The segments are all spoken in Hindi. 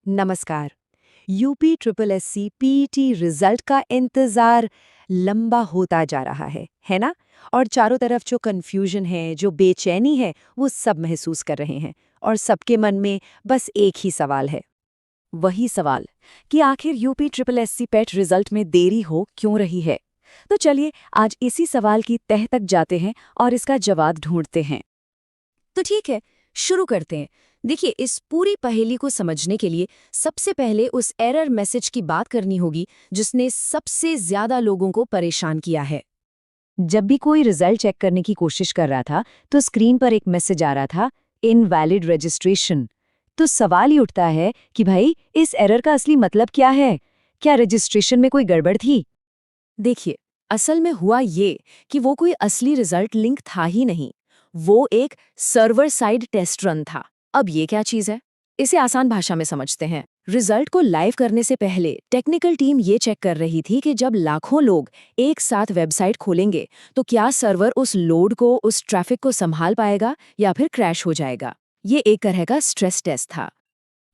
नमस्कार। UP triple SC PET result का इंतजार लंबा होता जा रहा है ना? और चारों तरफ जो कंफ्यूजन है, जो बेचैनी है, वो सब महसूस कर रहे हैं। और सबके मन में बस एक ही सवाल है। वही सवाल कि आखिर यूपी ट्रिपल एससी पेट रिजल्ट में देरी हो क्यों रही है। तो चलिए आज इसी सवाल की तह तक जाते हैं और इसका जवाब ढूंढते हैं। तो ठीक है, शुरू करते हैं। देखिए, इस पूरी पहेली को समझने के लिए सबसे पहले उस एरर मैसेज की बात करनी होगी जिसने सबसे ज्यादा लोगों को परेशान किया है। जब भी कोई रिजल्ट चेक करने की कोशिश कर रहा था तो स्क्रीन पर एक मैसेज आ रहा था, इनवैलिड रजिस्ट्रेशन। तो सवाल ही उठता है कि भाई इस एरर का असली मतलब क्या है? क्या रजिस्ट्रेशन में कोई गड़बड़ थी? देखिए, असल में हुआ ये कि वो कोई असली रिजल्ट लिंक था ही नहीं। वो एक सर्वर साइड टेस्ट रन था। अब ये क्या चीज है? इसे आसान भाषा में समझते हैं। रिजल्ट को लाइव करने से पहले टेक्निकल टीम ये चेक कर रही थी कि जब लाखों लोग एक साथ वेबसाइट खोलेंगे तो क्या सर्वर उस लोड को, उस ट्रैफिक को संभाल पाएगा या फिर क्रैश हो जाएगा। ये एक तरह का स्ट्रेस टेस्ट था।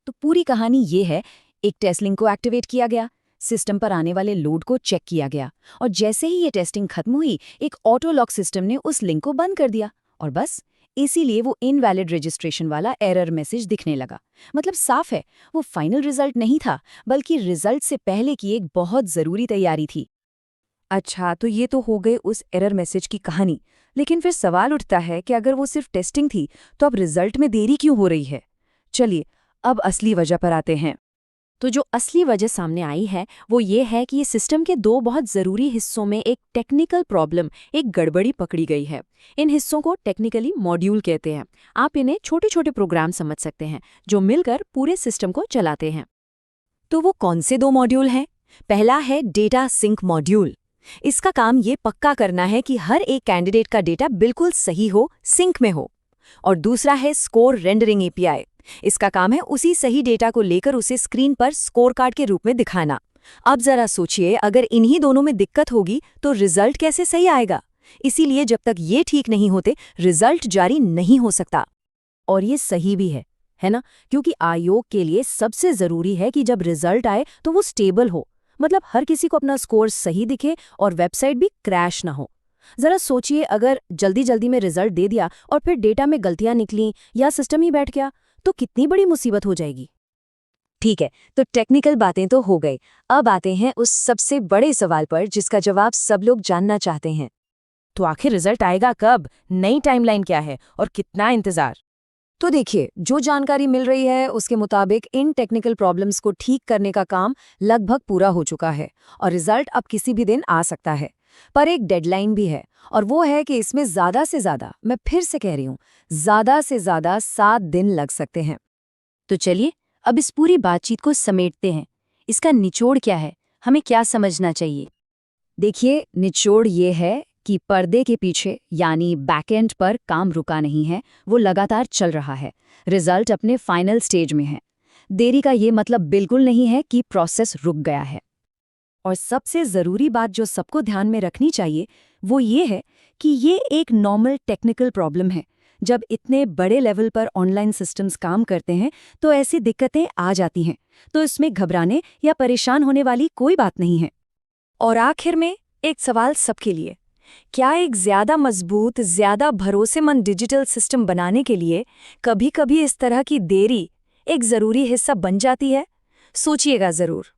तो पूरी कहानी ये है, एक टेस्ट लिंक को एक्टिवेट किया गया, सिस्टम पर आने वाले लोड को चेक किया गया और जैसे ही ये टेस्टिंग खत्म हुई, एक ऑटो लॉक सिस्टम ने उस लिंक को बंद कर दिया और बस इसीलिए वो इनवैलिड रजिस्ट्रेशन वाला एरर मैसेज दिखने लगा। मतलब साफ है, वो फाइनल रिजल्ट नहीं था, बल्कि रिजल्ट से पहले की एक बहुत जरूरी तैयारी थी। अच्छा, तो ये तो हो गई उस एरर मैसेज की कहानी। लेकिन फिर सवाल उठता है कि अगर वो सिर्फ टेस्टिंग थी तो अब रिजल्ट में देरी क्यों हो रही है? चलिए अब असली वजह पर आते हैं। तो जो असली वजह सामने आई है वो ये है कि ये सिस्टम के दो बहुत ज़रूरी हिस्सों में एक टेक्निकल प्रॉब्लम, एक गड़बड़ी पकड़ी गई है। इन हिस्सों को टेक्निकली मॉड्यूल कहते हैं। आप इन्हें छोटे छोटे प्रोग्राम समझ सकते हैं जो मिलकर पूरे सिस्टम को चलाते हैं। तो वो कौन से दो मॉड्यूल हैं? पहला है डेटा सिंक मॉड्यूल। इसका काम ये पक्का करना है कि हर एक कैंडिडेट का डेटा बिल्कुल सही हो, सिंक में हो। और दूसरा है स्कोर रेंडरिंग एपीआई। इसका काम है उसी सही डेटा को लेकर उसे स्क्रीन पर स्कोर कार्ड के रूप में दिखाना। अब जरा सोचिए, अगर इन्हीं दोनों में दिक्कत होगी तो रिजल्ट कैसे सही आएगा? इसीलिए जब तक ये ठीक नहीं होते रिजल्ट जारी नहीं हो सकता। और ये सही भी है ना? क्योंकि आयोग के लिए सबसे जरूरी है कि जब रिजल्ट आए तो वो स्टेबल हो, मतलब हर किसी को अपना स्कोर सही दिखे और वेबसाइट भी क्रैश ना हो। जरा सोचिए, अगर जल्दी जल्दी में रिजल्ट दे दिया और फिर डेटा में गलतियां निकली या सिस्टम ही बैठ गया तो कितनी बड़ी मुसीबत हो जाएगी। ठीक है, तो टेक्निकल बातें तो हो गई। अब आते हैं उस सबसे बड़े सवाल पर जिसका जवाब सब लोग जानना चाहते हैं। तो आखिर रिजल्ट आएगा कब? नई टाइमलाइन क्या है और कितना इंतजार? तो देखिए, जो जानकारी मिल रही है उसके मुताबिक इन टेक्निकल प्रॉब्लम्स को ठीक करने का काम लगभग पूरा हो चुका है और रिजल्ट अब किसी भी दिन आ सकता है। पर एक डेडलाइन भी है और वो है कि इसमें ज़्यादा से ज़्यादा, मैं फिर से कह रही हूँ, ज़्यादा से ज़्यादा 7 दिन लग सकते हैं। तो चलिए अब इस पूरी बातचीत को समेटते हैं। इसका निचोड़ क्या है? हमें क्या समझना चाहिए? देखिए, निचोड़ ये है कि पर्दे के पीछे यानी बैकएंड पर काम रुका नहीं है, वो लगातार चल रहा है। रिजल्ट अपने फाइनल स्टेज में है। देरी का ये मतलब बिल्कुल नहीं है कि प्रोसेस रुक गया है। और सबसे ज़रूरी बात जो सबको ध्यान में रखनी चाहिए वो ये है कि ये एक नॉर्मल टेक्निकल प्रॉब्लम है। जब इतने बड़े लेवल पर ऑनलाइन सिस्टम्स काम करते हैं तो ऐसी दिक्कतें आ जाती हैं, तो इसमें घबराने या परेशान होने वाली कोई बात नहीं है। और आखिर में एक सवाल सबके लिए, क्या एक ज़्यादा मजबूत, ज़्यादा भरोसेमंद डिजिटल सिस्टम बनाने के लिए कभी-कभी इस तरह की देरी एक ज़रूरी हिस्सा बन जाती है? सोचिएगा ज़रूर।